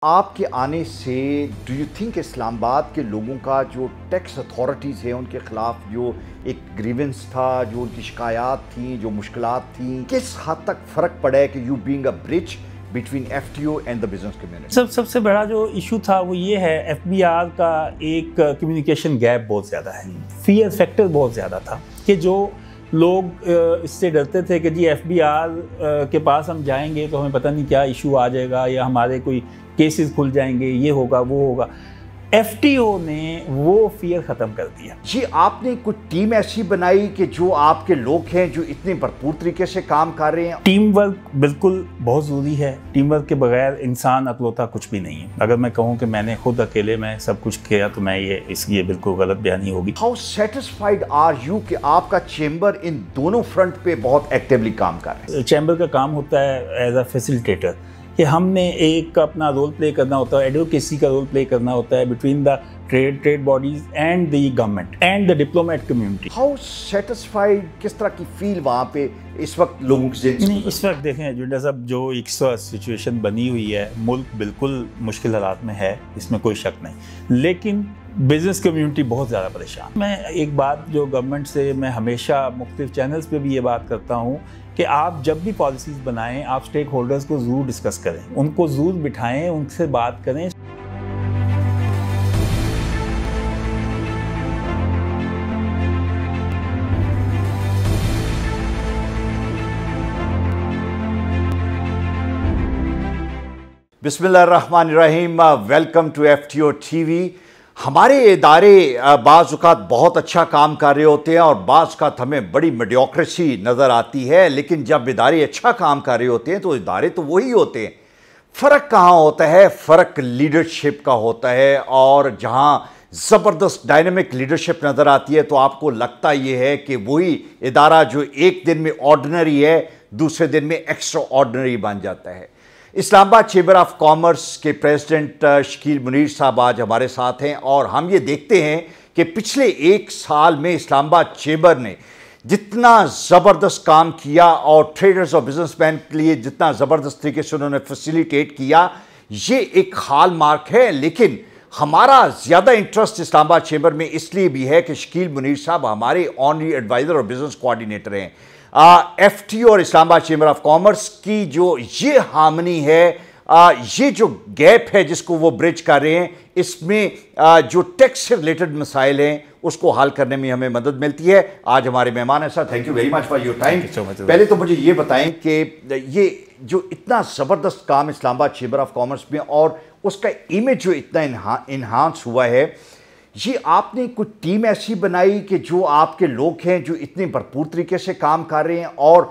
आपके आने से डू यू थिंक इस्लामाबाद के लोगों का जो टैक्स अथॉरिटीज़ हैं उनके ख़िलाफ़ जो एक ग्रीवेंस था, जो उनकी शिकायत थी, जो मुश्किलात थी, किस हद तक फ़र्क पड़ा है कि you being a bridge between FTO and the business community? सबसे बड़ा जो इशू था वो ये है, FBR का एक कम्युनिकेशन गैप बहुत ज़्यादा है, फियर फैक्टर बहुत ज़्यादा था कि जो लोग इससे डरते थे कि जी FBR के पास हम जाएंगे तो हमें पता नहीं क्या इशू आ जाएगा या हमारे कोई केसेस खुल जाएंगे, ये होगा वो होगा। FTO ने वो फियर ख़त्म कर दिया। जी, आपने कुछ टीम ऐसी बनाई कि जो आपके लोग हैं जो इतने भरपूर तरीके से काम कर रहे हैं? टीम वर्क बिल्कुल बहुत ज़रूरी है। टीम वर्क के बगैर इंसान अकलौता कुछ भी नहीं है। अगर मैं कहूँ कि मैंने खुद अकेले में सब कुछ किया तो मैं ये बिल्कुल गलत बयानी होगी। हाउ सेटिस्फाइड आर यू कि आपका चेंबर इन दोनों फ्रंट पे बहुत एक्टिवली काम कर रहे हैं? चैम्बर का काम होता है एज अ फैसिलिटेटर कि हमने एक अपना रोल प्ले करना होता है, एडवोकेसी का रोल प्ले करना होता है between the trade bodies and the government and the diplomat community. How satisfied, किस तरह की फील वहाँ पे इस वक्त लोगों की नहीं, इस वक्त देखें जुंडा साहब, जो एक सिचुएशन बनी हुई है, मुल्क बिल्कुल मुश्किल हालात में है, इसमें कोई शक नहीं, लेकिन बिजनेस कम्युनिटी बहुत ज़्यादा परेशान। मैं एक बात जो गवर्नमेंट से मैं हमेशा मुख्तलिफ चैनल्स पे भी ये बात करता हूँ कि आप जब भी पॉलिसीज़ बनाएं, आप स्टेक होल्डर्स को ज़रूर डिस्कस करें, उनको ज़रूर बिठाएं, उनसे बात करें। बिस्मिल्लाहिर्रहमानिर्रहीम। Welcome to FTO TV। हमारे इदारे बाज़-औक़ात बहुत अच्छा काम कर रहे होते हैं और बाज़-औक़ात हमें बड़ी मेडियोक्रेसी नज़र आती है, लेकिन जब इदारे अच्छा काम कर रहे होते हैं तो इदारे तो वही होते हैं। फ़र्क कहाँ होता है? फ़र्क लीडरशिप का होता है, और जहाँ ज़बरदस्त डायनेमिक लीडरशिप नज़र आती है तो आपको लगता ये है कि वही इदारा जो एक दिन में ऑर्डिनरी है दूसरे दिन में एक्स्ट्रा ऑर्डिनरी बन जाता है। इस्लामाबाद चेंबर ऑफ कॉमर्स के प्रेसिडेंट शकील मुनीर साहब आज हमारे साथ हैं, और हम ये देखते हैं कि पिछले एक साल में इस्लामाबाद चेंबर ने जितना ज़बरदस्त काम किया और ट्रेडर्स और बिजनेसमैन के लिए जितना ज़बरदस्त तरीके से उन्होंने फैसिलिटेट किया, ये एक हाल मार्क है। लेकिन हमारा ज़्यादा इंटरेस्ट इस्लामाबाद चेंबर में इसलिए भी है कि शकील मुनीर साहब हमारे ऑनरी एडवाइज़र और बिजनेस कोऑर्डिनेटर हैं। FTO और इस्लामाबाद चेंबर ऑफ कॉमर्स की जो ये हार्मनी है, ये जो गैप है जिसको वो ब्रिज कर रहे हैं, इसमें जो टैक्स से रिलेटेड मसाइल हैं उसको हल करने में हमें मदद मिलती है। आज हमारे मेहमान हैं sir, thank you very much for your time. पहले तो मुझे ये बताएं कि ये जो इतना ज़बरदस्त काम इस्लामाबाद चेंबर ऑफ कॉमर्स में और उसका इमेज जो इतना इन्हांस हुआ है, ये आपने कुछ टीम ऐसी बनाई कि जो आपके लोग हैं जो इतने भरपूर तरीके से काम कर रहे हैं और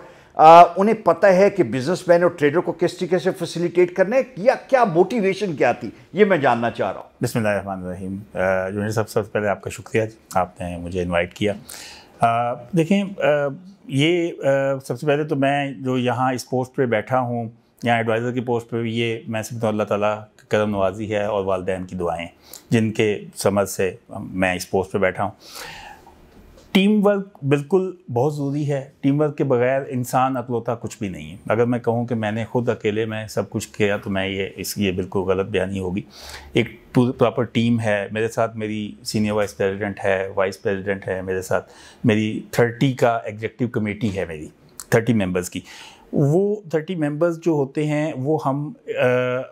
उन्हें पता है कि बिजनेसमैन और ट्रेडर को किस तरीके से फैसिलिटेट करना है, या क्या मोटिवेशन क्या थी, ये मैं जानना चाह रहा हूँ। बिस्मिल्लाहिर्रहमानिर्रहीम। जुनेर साहब, सबसे पहले आपका शुक्रिया, आपने मुझे इनवाइट किया। देखें, सबसे पहले तो मैं जो यहाँ इस पोस्ट पे बैठा हूँ, यहाँ एडवाइज़र की पोस्ट पे, ये मैं समझता हूँ अल्लाह ताला की करम नवाजी है और वालिदैन की दुआएं जिनके समझ से मैं इस पोस्ट पे बैठा हूँ। टीम वर्क बिल्कुल बहुत ज़रूरी है। टीम वर्क के बगैर इंसान अकलौता कुछ भी नहीं है। अगर मैं कहूँ कि मैंने खुद अकेले में सब कुछ किया तो मैं ये बिल्कुल गलत बयानी होगी। एक प्रॉपर टीम है मेरे साथ, मेरी सीनियर वाइस प्रेसिडेंट है, वाइस प्रेसिडेंट है मेरे साथ, मेरी 30 का एग्जीक्यूटिव कमेटी है, मेरी 30 मेंबर्स की। वो 30 मेंबर्स जो होते हैं वो हम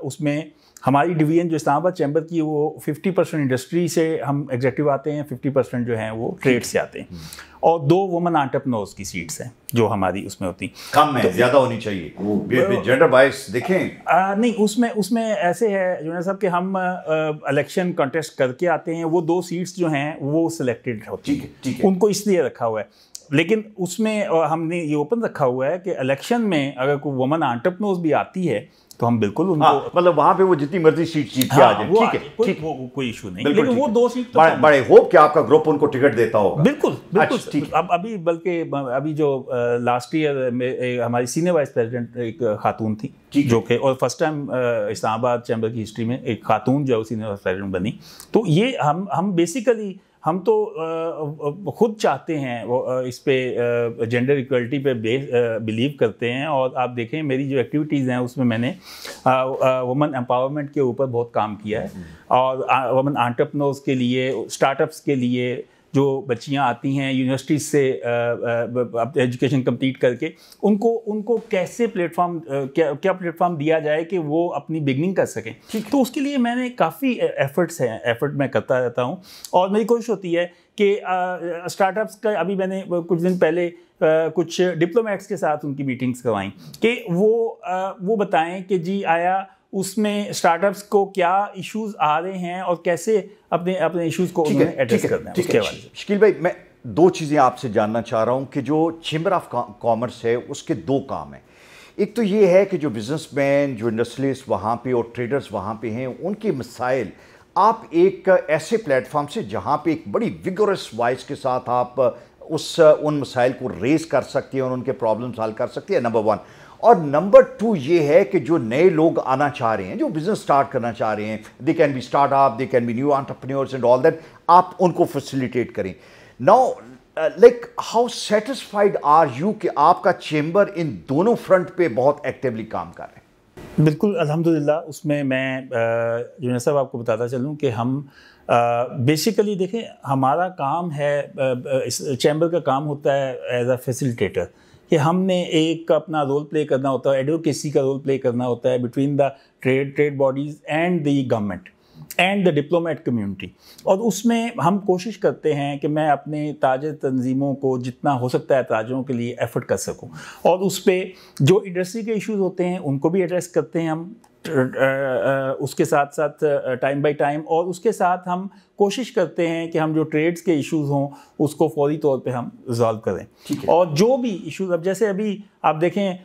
उसमें हमारी डिवीज़न जो इस्लामाबाद चैम्बर की, वो 50% इंडस्ट्री से हम एग्जेक्टिव आते हैं, 50% जो हैं वो ट्रेड से आते हैं, और 2 वुमन एंटरप्रेन्योर्स की सीट्स हैं जो हमारी उसमें होती। कम है, ज़्यादा होनी चाहिए, जेंडर वाइज देखें। नहीं, उसमें ऐसे है जुनेर साहब कि हम इलेक्शन कंटेस्ट करके आते हैं, वो 2 सीट्स जो हैं वो सिलेक्टेड होती है, उनको इसलिए रखा हुआ है। लेकिन उसमें हमने ये ओपन रखा हुआ है कि इलेक्शन में अगर कोई वुमन एंटरप्रेन्योर्स भी आती है तो हम बिल्कुल उनको, मतलब वहाँ पे वो जितनी मर्जी सीट जीत के आ जाए, ठीक है, ठीक, कोई इशू नहीं, लेकिन वो 2 सीट बड़े होप कि आपका ग्रुप उनको टिकट देता होगा। बिल्कुल। अब अभी बल्कि अभी जो लास्ट ईयर हमारी सीनियर वाइस प्रेसिडेंट एक खातून थी जो कि, और फर्स्ट टाइम इस्लामाबाद चैम्बर की हिस्ट्री में एक खातून जो सीनियर वाइस प्रेसिडेंट बनी। तो ये हम बेसिकली हम तो खुद चाहते हैं वो इस पे जेंडर इक्वलिटी पे बिलीव करते हैं। और आप देखें मेरी जो एक्टिविटीज़ हैं उसमें मैंने वुमेन एम्पावरमेंट के ऊपर बहुत काम किया है, और वुमेन एंटरप्रेन्योर्स के लिए, स्टार्टअप्स के लिए जो बच्चियां आती हैं यूनिवर्सिटीज़ से एजुकेशन कंप्लीट करके, उनको कैसे प्लेटफॉर्म क्या प्लेटफॉर्म दिया जाए कि वो अपनी बिगनिंग कर सकें। तो उसके लिए मैंने काफ़ी एफर्ट मैं करता रहता हूँ, और मेरी कोशिश होती है कि स्टार्टअप्स का, अभी मैंने कुछ दिन पहले कुछ डिप्लोमेट्स के साथ उनकी मीटिंग्स करवाई कि वो बताएं कि जी आया उसमें स्टार्टअप्स को क्या इश्यूज आ रहे हैं और कैसे अपने इश्यूज को एड्रेस करना है। उसके बारे में शकील भाई, मैं दो चीज़ें आपसे जानना चाह रहा हूं कि जो चेंबर ऑफ कॉमर्स है उसके दो काम हैं। एक तो ये है कि जो बिजनेसमैन, जो इंडस्ट्रियलिस्ट वहाँ पे और ट्रेडर्स वहाँ पे हैं, उनके मसाइल आप एक ऐसे प्लेटफॉर्म से जहाँ पे एक बड़ी विगोरस वॉइस के साथ आप उन मसाइल को रेज कर सकते हैं और उनके प्रॉब्लम सॉल्व कर सकते हैं, नंबर वन। और नंबर टू ये है कि जो नए लोग आना चाह रहे हैं, जो बिजनेस स्टार्ट करना चाह रहे हैं, they can be startup, they can be new entrepreneurs and all that, आप उनको फैसिलिटेट करें। Now like how satisfied are you कि आपका चेंबर इन दोनों फ्रंट पे बहुत एक्टिवली काम कर रहे हैं? बिल्कुल अल्हम्दुलिल्लाह। उसमें मैं यूनुस साहब आपको बताता चलूँ कि हम बेसिकली देखें, हमारा काम है, इस चैम्बर का काम होता है एज अ फैसिलिटेटर, कि हमने एक अपना रोल प्ले करना होता है, एडवोकेसी का रोल प्ले करना होता है between the trade bodies and the government and the diplomat community. और उसमें हम कोशिश करते हैं कि मैं अपने ताजर तंजीमों को जितना हो सकता है ताजरों के लिए एफर्ट कर सकूं, और उस पर जो इंडस्ट्री के इश्यूज होते हैं उनको भी एड्रेस करते हैं हम उसके साथ साथ टाइम बाय टाइम। और उसके साथ हम कोशिश करते हैं कि हम जो ट्रेड्स के इश्यूज हों उसको फौरी तौर पे हम रिजॉल्व करें। और जो भी इश्यूज, अब जैसे अभी आप देखें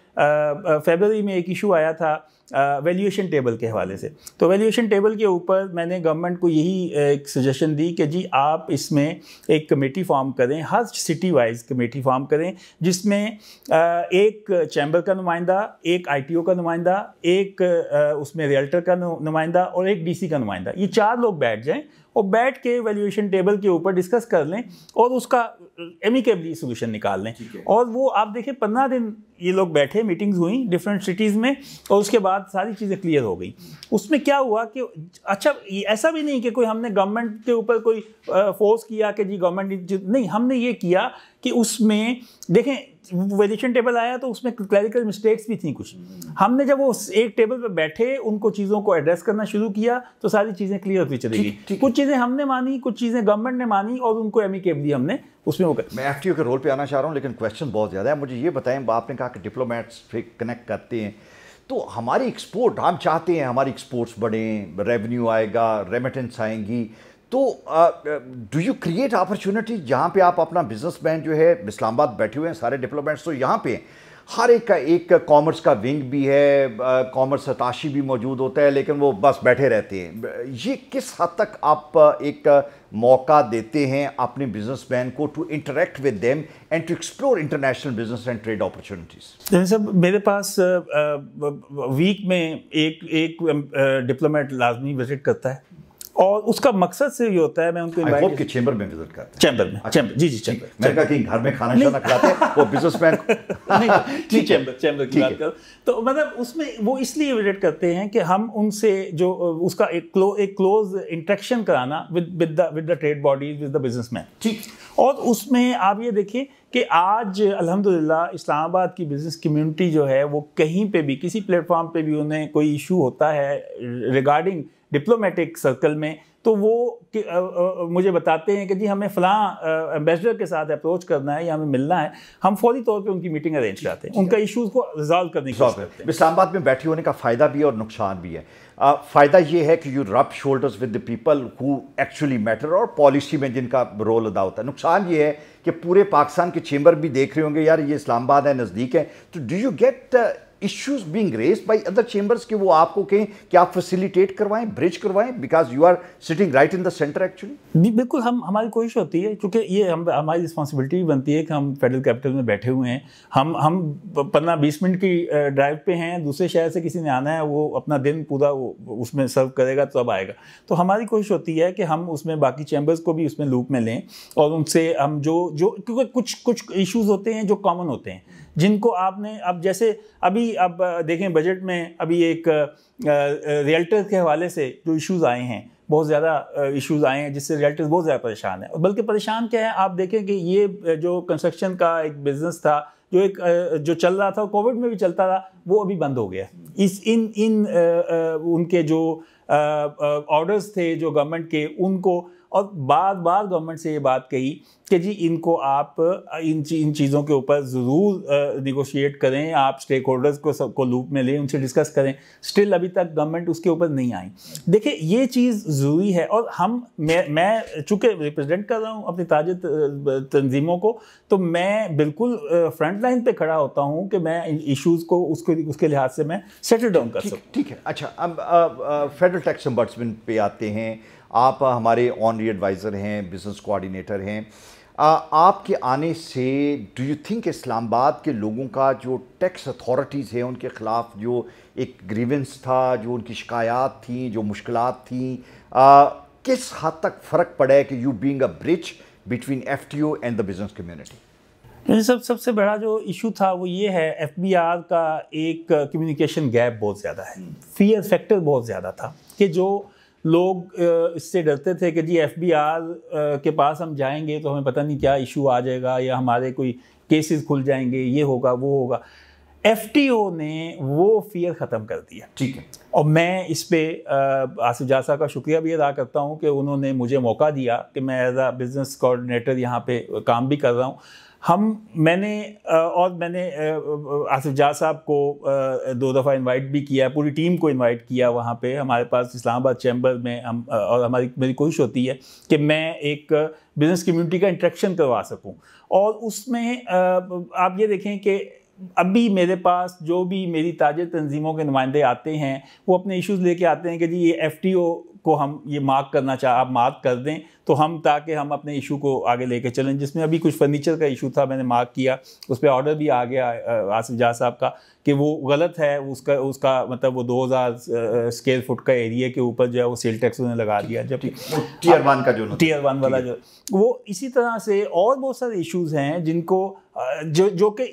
फरवरी में एक इशू आया था वैल्यूएशन टेबल के हवाले से, तो वैल्यूएशन टेबल के ऊपर मैंने गवर्नमेंट को यही एक सजेशन दी कि जी आप इसमें एक कमेटी फॉर्म करें, हर सिटी वाइज कमेटी फॉर्म करें, जिसमें एक चैम्बर का नुमाइंदा, एक आईटीओ का नुमाइंदा, एक उसमें रियल्टर का नुमाइंदा और एक डीसी का नुमाइंदा। ये 4 लोग बैठ जाएं और बैठ के वैल्यूएशन टेबल के ऊपर डिस्कस कर लें और उसका एमिकेबली सोल्यूशन निकाल लें। और वो आप देखें 15 दिन ये लोग बैठे, मीटिंग्स हुई डिफरेंट सिटीज़ में, और उसके बाद सारी चीज़ें क्लियर हो गई। उसमें क्या हुआ कि अच्छा, ऐसा भी नहीं कि कोई हमने गवर्नमेंट के ऊपर कोई फोर्स किया कि जी गवर्नमेंट नहीं, हमने ये किया कि उसमें देखें वैल्यूएशन टेबल आया तो उसमें क्लैरिकल मिस्टेक्स भी थी कुछ। हमने जब वो एक टेबल पर बैठे उनको चीज़ों को एड्रेस करना शुरू किया तो सारी चीज़ें क्लियर होती चली गई। कुछ चीज़ें हमने मानी, कुछ चीज़ें गवर्नमेंट ने मानी, और उनको एमिकेबली हमने उसमें वो। मैं एफटीओ के रोल पे आना चाह रहा हूँ, लेकिन क्वेश्चन बहुत ज़्यादा है। मुझे ये बताएं, आपने कहा कि डिप्लोमेट्स फिर कनेक्ट करते हैं, तो हमारी एक्सपोर्ट, हम चाहते हैं हमारी एक्सपोर्ट्स बढ़ें, रेवेन्यू आएगा, रेमिटेंस आएंगी, तो डू यू क्रिएट अपॉर्चुनिटी जहाँ पे आप अपना बिजनेसमैन जो है इस्लामाबाद बैठे हुए हैं सारे डिप्लोमेट्स, तो यहाँ पे हर एक का एक कॉमर्स का विंग भी है, कॉमर्स अताशी भी मौजूद होता है, लेकिन वो बस बैठे रहते हैं। ये किस हद तक आप एक मौका देते हैं अपने बिजनेसमैन को to interact with them and to explore international business and trade opportunities? सब मेरे पास वीक में एक डिप्लोमेट लाजमी विजिट करता है, और उसका मकसद से ये होता है, मैं उनको आई होप कि चैम्बर में विजिट करते हैं। चैम्बर में, चैम्बर, जी चैम्बर। मैंने कहा कि घर में खाना शाना खिलाते हैं वो बिजनेसमैन नहीं, ठीक, चैम्बर की बात कर, तो मतलब उसमें वो इसलिए विजिट करते हैं कि हम उनसे जो उसका एक क्लोज इंटरेक्शन कराना with the trade bodies, with the businessman. ठीक। और उसमें आप ये देखिए कि आज अल्हम्दुलिल्लाह इस्लामाबाद की बिज़नेस कम्युनिटी जो है वो कहीं पे भी, किसी प्लेटफॉर्म पे भी उन्हें कोई इशू होता है रिगार्डिंग डिप्लोमेटिक सर्कल में, तो वो मुझे बताते हैं कि जी हमें फ़लाँ एम्बेसडर के साथ अप्रोच करना है या हमें मिलना है, हम फौरी तौर पे उनकी मीटिंग अरेंज कराते हैं, उनका इश्यूज़ को रिजॉल्व करने की कोशिश करते हैं। इस्लामाबाद में बैठे होने का फ़ायदा भी है और नुकसान भी है। फ़ायदा ये है कि you rub shoulders with the people who actually matter और पॉलिसी में जिनका रोल अदा होता है। नुकसान ये है कि पूरे पाकिस्तान के चेंबर भी देख रहे होंगे यार ये इस्लामाबाद है, नज़दीक है, तो do you get issues being raised by other chambers कि वो आपको कहें कि आप फैसिलिटेट करवाएं, ब्रिज करवाएं, because you are sitting right in the centre actually? बिल्कुल, हमारी कोशिश होती है, क्योंकि ये हमारी रिस्पॉन्सिबिलिटी भी बनती है कि हम फेडरल कैपिटल में बैठे हुए हैं, हम 15-20 मिनट की ड्राइव पे हैं, दूसरे शहर से किसी ने आना है, वो अपना दिन पूरा उसमें सर्व करेगा तब आएगा। तो हमारी कोशिश होती है कि हम उसमें बाकी चैम्बर्स को भी उसमें लूप में लें और उनसे हम जो क्योंकि कुछ इश्यूज होते हैं जो कॉमन होते हैं, जिनको आपने अब जैसे अभी अब देखें बजट में अभी एक रियल्टर के हवाले से जो इश्यूज आए हैं, बहुत ज़्यादा इश्यूज आए हैं जिससे रियल्टर्स बहुत ज़्यादा परेशान है। बल्कि परेशान क्या है, आप देखें कि ये जो कंस्ट्रक्शन का एक बिज़नेस था जो चल रहा था, कोविड में भी चलता रहा, वो अभी बंद हो गया। उनके जो ऑर्डर्स थे जो गवर्नमेंट के, उनको और बार बार गवर्नमेंट से ये बात कही कि जी इनको आप इन चीज़ों के ऊपर ज़रूर निगोशिएट करें, आप स्टेक होल्डर्स को सबको लूप में लें, उनसे डिस्कस करें। स्टिल अभी तक गवर्नमेंट उसके ऊपर नहीं आई। देखिए ये चीज़ ज़रूरी है, और मैं चूँकि रिप्रेजेंट कर रहा हूँ अपनी ताजे तंजीमों को, तो मैं बिल्कुल फ्रंट लाइन पे खड़ा होता हूँ कि मैं इश्यूज़ को उसके लिहाज से मैं सेटल डाउन कर सकूँ। ठीक है। अच्छा, अब फेडरल टैक्स एम्बर्समेंट पे आते हैं। आप हमारे ऑनरी एडवाइज़र हैं, बिजनेस कोऑर्डिनेटर हैं। आपके आने से डू यू थिंक इस्लामाबाद के लोगों का जो टैक्स अथॉरिटीज़ हैं उनके ख़िलाफ़ जो एक ग्रीवेंस था, जो उनकी शिकायत थी, जो मुश्किलात थी, किस हद तक फ़र्क पड़ा है कि you being a bridge between FTO and the business community? सबसे बड़ा जो इशू था वो ये है, FBR का एक कम्युनिकेशन गैप बहुत ज़्यादा है, फियर फैक्टर बहुत ज़्यादा था कि जो लोग इससे डरते थे कि जी FBR के पास हम जाएंगे तो हमें पता नहीं क्या इशू आ जाएगा, या हमारे कोई केसेस खुल जाएंगे, ये होगा वो होगा। FTO ने वो फियर ख़त्म कर दिया। ठीक है। और मैं इस पे आसिफ जहाँ साहब का शुक्रिया भी अदा करता हूँ कि उन्होंने मुझे मौका दिया कि मैं एज आ बिज़नेस कोऑर्डिनेटर यहाँ पे काम भी कर रहा हूँ। मैंने आसिफ जहाँ साहब को 2 दफ़ा इनवाइट भी किया, पूरी टीम को इनवाइट किया वहाँ पे हमारे पास इस्लामाबाद चैम्बर में। और मेरी कोशिश होती है कि मैं एक बिज़नेस कम्युनिटी का इंटरेक्शन करवा सकूँ। और उसमें आप ये देखें कि अभी मेरे पास जो भी मेरी ताजे तंजीमों के नुमाइंदे आते हैं, वो अपने इश्यूज़ लेके आते हैं कि जी ये FTO को हम ये मार्क करना आप मार्क कर दें, तो हम ताकि हम अपने इशू को आगे लेके चलें। जिसमें अभी कुछ फर्नीचर का इशू था, मैंने मार्क किया, उस पर ऑर्डर भी आ गया आसिफ जहाँ साहब का कि वो गलत है, उसका मतलब वो 2000 स्क्वायर फुट का एरिया के ऊपर जो है वो सेल टैक्स उन्होंने लगा दिया, जबकि टीयर 1 का जो टीयर 1 वाला जो वो। इसी तरह से और बहुत सारे इश्यूज़ हैं जिनको जो कि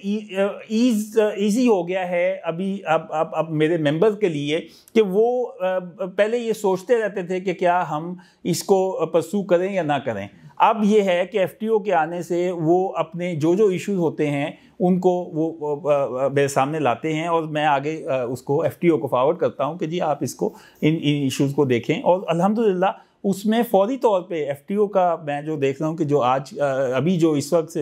ईजी हो गया है अभी अब मेरे मेंबर्स के लिए, कि वो पहले ये सोचते रहते थे कि क्या हम इसको परसू करें या ना करें। अब ये है कि FTO के आने से वो अपने जो इश्यूज होते हैं उनको वो मेरे सामने लाते हैं, और मैं आगे उसको FTO को फॉरवर्ड करता हूँ कि जी आप इसको इन इश्यूज़ को देखें। और अल्हम्दुलिल्लाह उसमें फौरी तौर पे FTO का मैं जो देख रहा हूँ कि जो आज अभी जो इस वक्त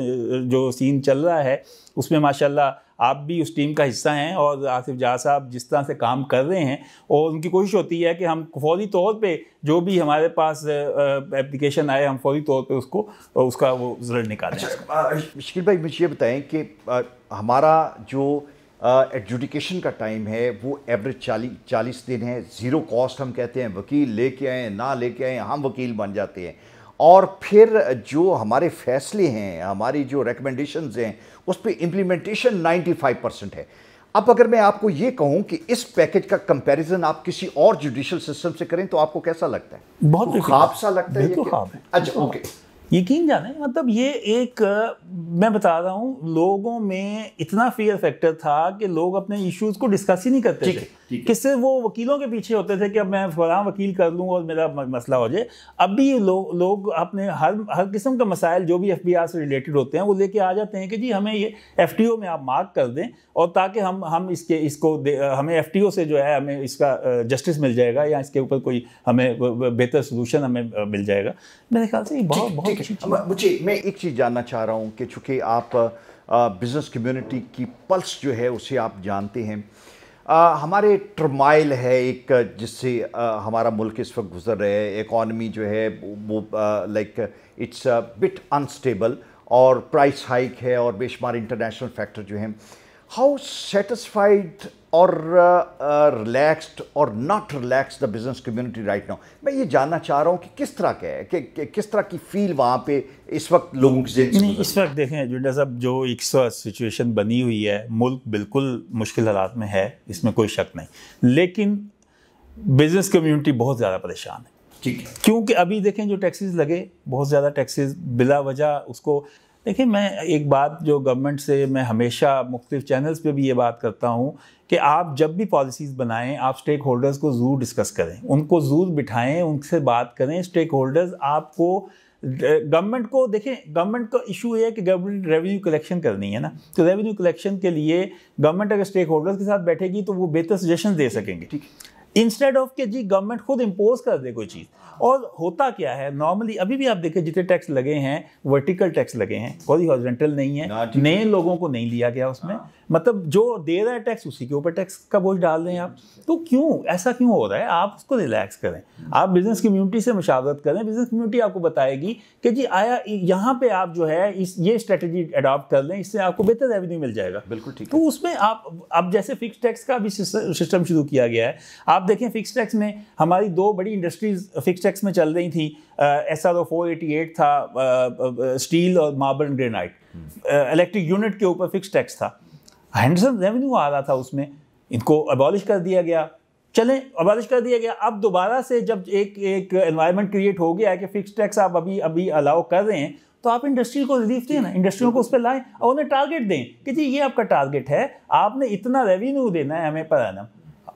जो सीन चल रहा है, उसमें माशाल्लाह आप भी उस टीम का हिस्सा हैं, और आसिफ जहाँ साहब जिस तरह से काम कर रहे हैं, और उनकी कोशिश होती है कि हम फौरी तौर पे जो भी हमारे पास एप्लीकेशन आए, हम फौरी तौर पे उसका वो रिजल्ट निकालें। शकील भाई, मुझे ये बताएं कि हमारा जो एडजुडिकेशन का टाइम है वो एवरेज 40 दिन है। ज़ीरो कॉस्ट हम कहते हैं, वकील लेके आए ना लेके आए हम वकील बन जाते हैं। और फिर जो हमारे फैसले हैं, हमारी जो रिकमेंडेशंस हैं, उस पर इम्प्लीमेंटेशन 95% है। अब अगर मैं आपको ये कहूँ कि इस पैकेज का कंपैरिजन आप किसी और जुडिशल सिस्टम से करें तो आपको कैसा लगता है? बहुत ख्वाब सा लगता है? बिल्कुल ख्वाब है। अच्छा, ओके। यकीन जाने, मतलब ये एक मैं बता रहा हूँ, लोगों में इतना फियर फैक्टर था कि लोग अपने इश्यूज को डिस्कस ही नहीं करते थे। किससे वो वकीलों के पीछे होते थे कि अब मैं फलां वकील कर लूँ और मेरा मसला हो जाए। अभी लोग अपने हर किस्म का मसाइल जो भी FBR से रिलेटेड होते हैं वो लेके आ जाते हैं कि जी हमें ये FTO में आप मार्क कर दें, और ताकि हम हमें FTO से जो है हमें इसका जस्टिस मिल जाएगा, या इसके ऊपर कोई हमें बेहतर सोल्यूशन हमें मिल जाएगा। मेरे ख्याल से ये बहुत मैं एक चीज़ जानना चाह रहा हूँ कि चूँकि आप बिज़नेस कम्युनिटी की पल्स जो है उसे आप जानते हैं। हमारे टर्माइल है एक जिससे हमारा मुल्क इस वक्त गुजर रहा है। इकॉनमी जो है वो लाइक इट्स बिट अनस्टेबल, और प्राइस हाइक है, और बेशुमार इंटरनेशनल फैक्टर जो हैं। हाउ सेटिस्फाइड और रिलैक्स्ड और not relaxed the business community right now? मैं ये जानना चाह रहा हूँ कि किस तरह का है, कि किस तरह की फील वहाँ पे इस वक्त लोगों की ज़िंदगी नहीं, इस वक्त देखें जुड़ा साहब, जो एक सिचुएशन बनी हुई है, मुल्क बिल्कुल मुश्किल हालात में है, इसमें कोई शक नहीं, लेकिन बिजनेस कम्युनिटी बहुत ज़्यादा परेशान है। ठीक है, क्योंकि अभी देखें जो टैक्सेस लगे, बहुत ज़्यादा टैक्सेस बिला वजह, उसको देखिए, मैं एक बात जो गवर्नमेंट से मैं हमेशा मुख्तलिफ चैनल्स पे भी ये बात करता हूँ कि आप जब भी पॉलिसीज़ बनाएं, आप स्टेक होल्डर्स को ज़रूर डिस्कस करें, उनको ज़रूर बिठाएं, उनसे बात करें। स्टेक होल्डर्स आपको, गवर्नमेंट को देखें, गवर्नमेंट का इशू ये है कि गवर्नमेंट रेवेन्यू कलेक्शन करनी है ना, तो रेवेन्यू कलेक्शन के लिए गवर्नमेंट अगर स्टेक होल्डर्स के साथ बैठेगी तो वो बेहतर सजेशन दे सकेंगे, इंस्टेड ऑफ कि जी गवर्नमेंट खुद इम्पोज कर दे कोई चीज़। और होता क्या है नॉर्मली, अभी भी आप देखें जितने टैक्स लगे हैं वर्टिकल टैक्स लगे हैं, कोई हॉरिजॉन्टल नहीं है, नए लोगों को नहीं लिया गया उसमें, मतलब जो दे रहा है टैक्स उसी के ऊपर टैक्स का बोझ डाल रहे हैं आप। तो क्यों ऐसा क्यों हो रहा है? आप उसको रिलैक्स करें, आप बिजनेस कम्युनिटी से मुशावरत करें, बिजनेस कम्युनिटी आपको बताएगी कि जी आया यहाँ पे आप जो है ये स्ट्रेटजी अडॉप्ट कर लें, इससे आपको बेहतर रेवेन्यू मिल जाएगा। बिल्कुल ठीक। तो उसमें आप अब जैसे फिक्स टैक्स का भी सिस्टम शुरू किया गया है। आप देखें फिक्स टैक्स में हमारी दो बड़ी इंडस्ट्रीज फिक्स टैक्स में चल रही थी, SRO 488 था, स्टील और marble and granite, electric unit के ऊपर फिक्स टैक्स था, हैंडसम रेवेन्यू आ रहा था उसमें, इनको अबॉलिश कर दिया गया। चलें, अबॉलिश कर दिया गया, अब दोबारा से जब एक एनवायरनमेंट क्रिएट हो गया है कि फिक्स टैक्स आप अभी अलाउ कर रहे हैं, तो आप इंडस्ट्री को रिलीफ दें ना, इंडस्ट्रियों को उस पर लाएं और उन्हें टारगेट दें कि जी ये आपका टारगेट है, आपने इतना रेवेन्यू देना है हमें पर एनम,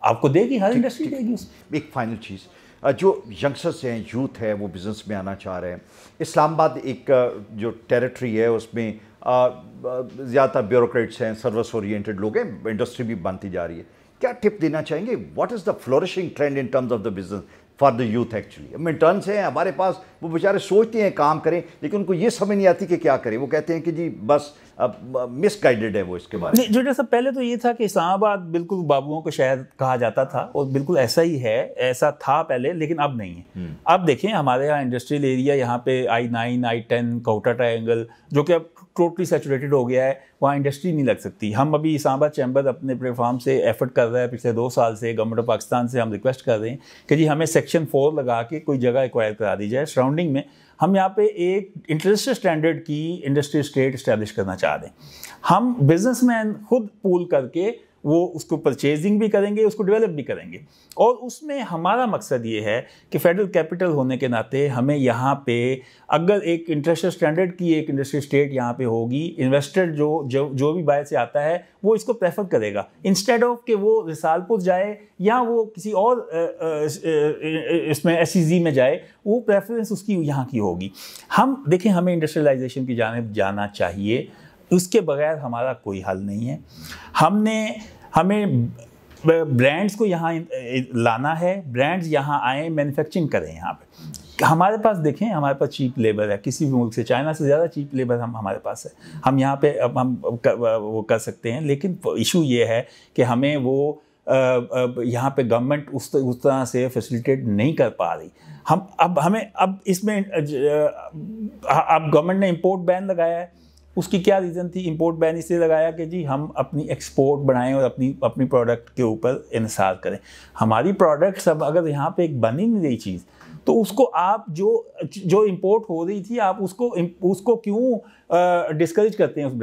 आपको देगी, हर इंडस्ट्री देगी उसमें। एक फाइनल चीज़, जो यंगस्टर्स हैं, यूथ है, वो बिज़नेस में आना चाह रहे हैं, इस्लामाबाद एक जो टेरिटरी है उसमें ज़्यादा ब्यूरोक्रेट्स हैं, सर्विस ओरिएंटेड लोग हैं, इंडस्ट्री भी बनती जा रही है, क्या टिप देना चाहेंगे? What is the flourishing trend in terms of the business for the youth? Actually हम इंटर्न्स हैं हमारे पास, वो बेचारे सोचते हैं काम करें, लेकिन उनको ये समझ नहीं आती कि क्या करें। वो कहते हैं कि जी बस मिसगाइडेड है वो इसके बारे में। जो जैसा पहले तो ये था कि इस्लामाबाद बिल्कुल बाबुओं का शहर कहा जाता था, और बिल्कुल ऐसा ही है, ऐसा था पहले, लेकिन अब नहीं है। अब देखें हमारे यहाँ इंडस्ट्रियल एरिया, यहाँ पे I9, I10, कोटा ट्रायंगल, जो कि अब टोटली सैचुरेटेड हो गया है, वहाँ इंडस्ट्री नहीं लग सकती। हम अभी इस्लामाबाद चैम्बर अपने प्लेटफॉर्म से एफर्ट कर रहा है, पिछले 2 साल से गवर्नमेंट ऑफ पाकिस्तान से हम रिक्वेस्ट कर रहे हैं कि जी हमें सेक्शन 4 लगा के कोई जगह एक्वायर करा दी जाए सराउंडिंग में। हम यहाँ पे एक इंटरनेशनल स्टैंडर्ड की इंडस्ट्री स्टेट इस्टेब्लिश करना चाह रहे हैं। हम बिजनेसमैन खुद पूल करके वो उसको परचेजिंग भी करेंगे, उसको डेवलप भी करेंगे, और उसमें हमारा मकसद ये है कि फेडरल कैपिटल होने के नाते हमें यहाँ पे अगर एक इंटरनेशनल स्टैंडर्ड की एक इंडस्ट्री स्टेट यहाँ पे होगी, इन्वेस्टर जो भी बाहर से आता है वो इसको प्रेफर करेगा, इंस्टेड ऑफ कि वो रिसालपुर जाए या वो किसी और इसमें SEZ में जाए, वो प्रेफरेंस उसकी यहाँ की होगी। हम देखें, हमें इंडस्ट्रियलाइजेशन की जानिब जाना चाहिए, उसके बगैर हमारा कोई हल नहीं है। हमें ब्रांड्स को यहाँ लाना है, ब्रांड्स यहाँ आए, मैन्युफैक्चरिंग करें यहाँ पे। हमारे पास देखें, हमारे पास चीप लेबर है, किसी भी मुल्क से, चाइना से ज़्यादा चीप लेबर हमारे पास है, हम यहाँ पे हम वो कर सकते हैं। लेकिन इशू ये है कि हमें वो यहाँ पे गवर्नमेंट उस तरह से फैसिलिटेट नहीं कर पा रही। अब इसमें अब गवर्नमेंट ने इंपोर्ट बैन लगाया है, उसकी क्या रीज़न थी? इंपोर्ट बैन इसलिए लगाया कि जी हम अपनी एक्सपोर्ट बढ़ाएं और अपनी प्रोडक्ट के ऊपर इन्हिसार करें। हमारी प्रोडक्ट्स अब अगर यहाँ पे एक बन ही नहीं रही चीज़, तो उसको आप जो इंपोर्ट हो रही थी, आप उसको क्यों डिस्करेज करते हैं? उस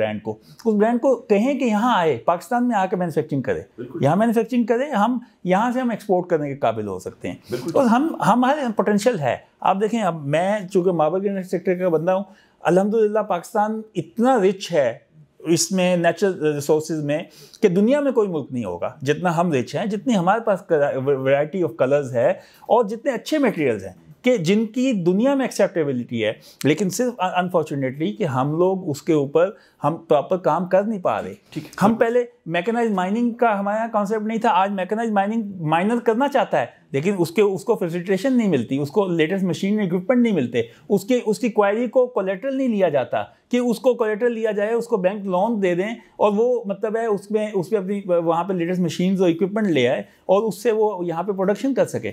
ब्रांड को कहें कि यहाँ आए, पाकिस्तान में आकर मैन्युफैक्चरिंग करें, यहाँ मैन्युफैक्चरिंग करें, हम यहाँ से हम एक्सपोर्ट करने के काबिल हो सकते हैं। और हमारे पोटेंशियल है। आप देखें, अब मैं चूँकि मार्बल ग्रेनाइट सेक्टर का बंदा हूँ, अल्हम्दुलिल्लाह पाकिस्तान इतना रिच है इसमें नेचुरल रिसोर्सेज में कि दुनिया में कोई मुल्क नहीं होगा जितना हम रिच हैं, जितनी हमारे पास वैरायटी ऑफ कलर्स है और जितने अच्छे मटेरियल्स हैं कि जिनकी दुनिया में एक्सेप्टेबिलिटी है। लेकिन सिर्फ अनफॉर्चुनेटली कि हम लोग उसके ऊपर हम प्रॉपर काम कर नहीं पा रहे। हम पहले मैकेनाइज माइनिंग का हमारे यहाँ कॉन्सेप्ट नहीं था, आज मैकेनाइज माइनिंग माइनर करना चाहता है, लेकिन उसको फैसिलिटेशन नहीं मिलती, उसको लेटेस्ट मशीन इक्विपमेंट नहीं मिलते, उसकी क्वायरी को कोलेटरल नहीं लिया जाता कि उसको कोलेटरल लिया जाए, उसको बैंक लोन दे दें और वो मतलब है उसमें अपनी वहाँ पे लेटेस्ट मशीन्स और इक्विपमेंट ले आए और उससे वो यहाँ पे प्रोडक्शन कर सके।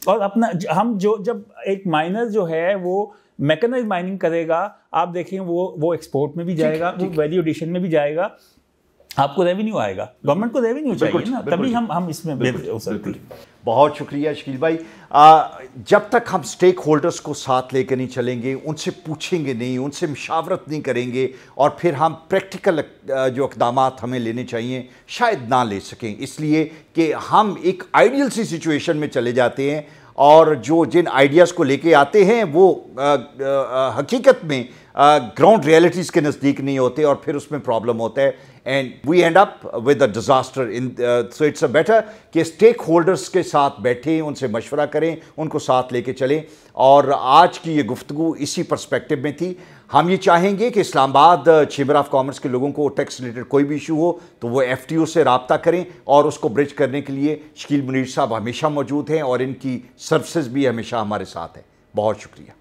और अपना हम जब एक माइनर जो है वो मैकेनाइज माइनिंग करेगा, आप देखें वो एक्सपोर्ट में भी जाएगा, वो वैल्यू एडिशन में भी जाएगा। आपको रेवेन्यू आएगा, गवर्नमेंट को रेवेन्यू चाहिए ना, तभी हम इसमें बेहतर हो सकते हैं। बहुत शुक्रिया शकील भाई। जब तक हम स्टेक होल्डर्स को साथ लेकर नहीं चलेंगे, उनसे पूछेंगे नहीं, उनसे मुशावरत नहीं करेंगे और फिर हम प्रैक्टिकल जो इक़दामात हमें लेने चाहिए शायद ना ले सकें, इसलिए कि हम एक आइडियल सी सिचुएशन में चले जाते हैं और जो जिन आइडियाज़ को लेके आते हैं वो हकीकत में ग्राउंड रियलिटीज़ के नज़दीक नहीं होते और फिर उसमें प्रॉब्लम होता है and we end up with a disaster in. So it's a better कि स्टेक होल्डर्स के साथ बैठें, उनसे मशवरा करें, उनको साथ लेके चलें। और आज की ये गुफ्तगू इसी पर्सपेक्टिव में थी। हम ये चाहेंगे कि इस्लामाबाद चैम्बर ऑफ कॉमर्स के लोगों को टैक्स रिलेटेड कोई भी इशू हो तो वो FTO से रब्ता करें और उसको ब्रिज करने के लिए शकील मुनीर साहब हमेशा मौजूद हैं और इनकी सर्विसेज भी हमेशा हमारे साथ हैं। बहुत शुक्रिया।